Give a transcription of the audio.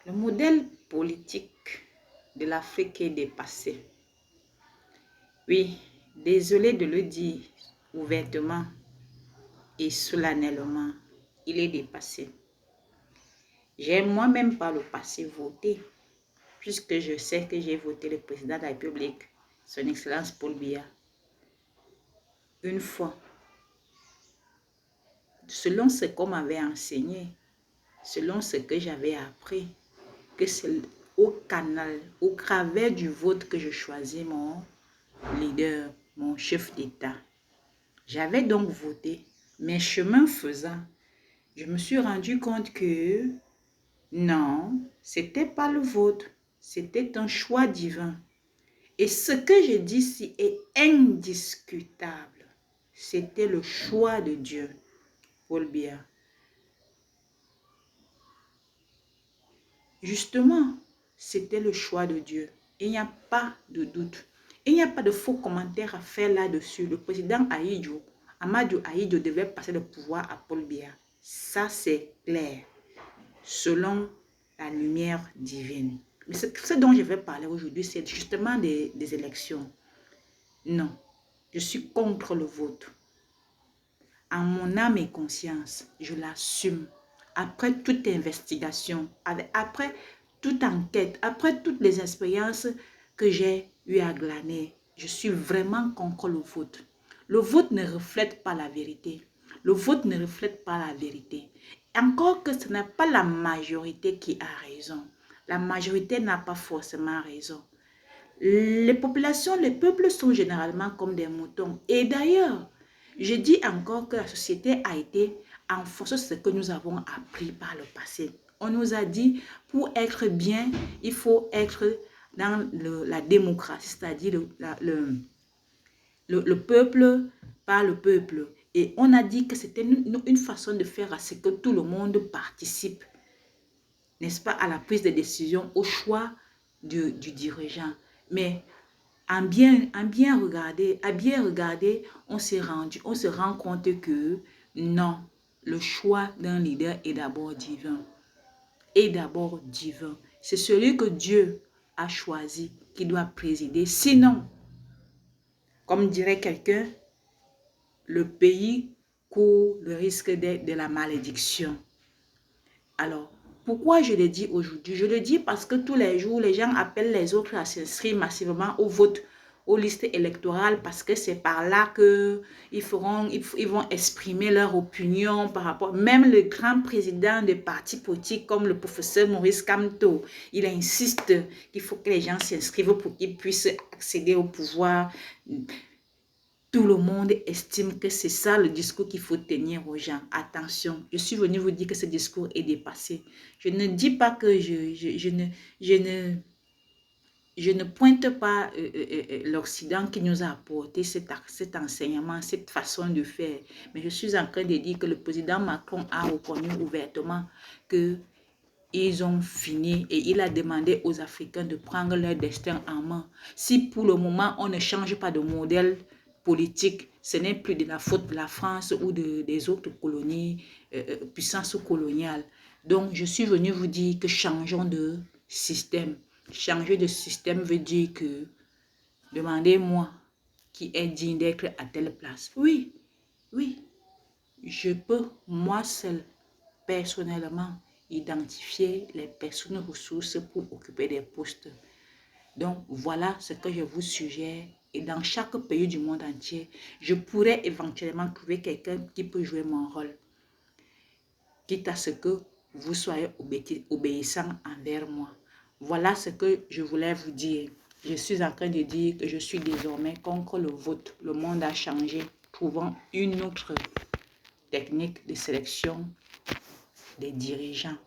Le modèle politique de l'Afrique est dépassé. Oui, désolé de le dire ouvertement et solennellement, il est dépassé. J'ai moi-même par le passé voté, puisque je sais que j'ai voté le président de la République, son Excellence Paul Biya, une fois. Selon ce qu'on m'avait enseigné, selon ce que j'avais appris, que c'est au canal, au travers du vote que je choisis mon leader, mon chef d'État. J'avais donc voté, mais chemin faisant, je me suis rendu compte que non, c'était pas le vote, c'était un choix divin. Et ce que je dis ici est indiscutable. C'était le choix de Dieu, Paul Biya. Justement, c'était le choix de Dieu. Il n'y a pas de doute. Il n'y a pas de faux commentaires à faire là-dessus. Le président Amadou Ahidjo devait passer le pouvoir à Paul Biya. Ça, c'est clair. Selon la lumière divine. Mais ce dont je vais parler aujourd'hui, c'est justement des élections. Non, je suis contre le vote. En mon âme et conscience, je l'assume. Après toute investigation, après toute enquête, après toutes les expériences que j'ai eu à glaner, je suis vraiment contre le vote. Le vote ne reflète pas la vérité. Le vote ne reflète pas la vérité. Encore que ce n'est pas la majorité qui a raison. La majorité n'a pas forcément raison. Les populations, les peuples sont généralement comme des moutons. Et d'ailleurs, je dis encore que la société a été en force de ce que nous avons appris par le passé. On nous a dit, pour être bien, il faut être dans la démocratie, c'est-à-dire le peuple par le peuple. Et on a dit que c'était une façon de faire à ce que tout le monde participe, n'est-ce pas, à la prise de décision, au choix du dirigeant. Mais à bien regarder, on se rend compte que non, le choix d'un leader est d'abord divin. Est d'abord divin. C'est celui que Dieu a choisi qui doit présider. Sinon, comme dirait quelqu'un, le pays court le risque de la malédiction. Alors, pourquoi je le dis aujourd'hui? Je le dis parce que tous les jours, les gens appellent les autres à s'inscrire massivement au vote, aux listes électorales, parce que c'est par là qu'ils vont exprimer leur opinion par rapport. Même le grand président de partis politiques comme le professeur Maurice Kamto, il insiste qu'il faut que les gens s'inscrivent pour qu'ils puissent accéder au pouvoir. Tout le monde estime que c'est ça le discours qu'il faut tenir aux gens. Attention, je suis venue vous dire que ce discours est dépassé. Je ne dis pas que je ne pointe pas l'Occident qui nous a apporté cet enseignement, cette façon de faire. Mais je suis en train de dire que le président Macron a reconnu ouvertement que ils ont fini et il a demandé aux Africains de prendre leur destin en main. Si pour le moment on ne change pas de modèle politique, ce n'est plus de la faute de la France ou des autres colonies, puissances coloniales. Donc je suis venue vous dire que changeons de système. Changer de système veut dire que demandez-moi qui est digne d'être à telle place. Oui, oui, je peux moi seule, personnellement, identifier les personnes ressources pour occuper des postes. Donc, voilà ce que je vous suggère. Et dans chaque pays du monde entier, je pourrais éventuellement trouver quelqu'un qui peut jouer mon rôle. Quitte à ce que vous soyez obéissant envers moi. Voilà ce que je voulais vous dire. Je suis en train de dire que je suis désormais contre le vote. Le monde a changé. Trouvons une autre technique de sélection des dirigeants.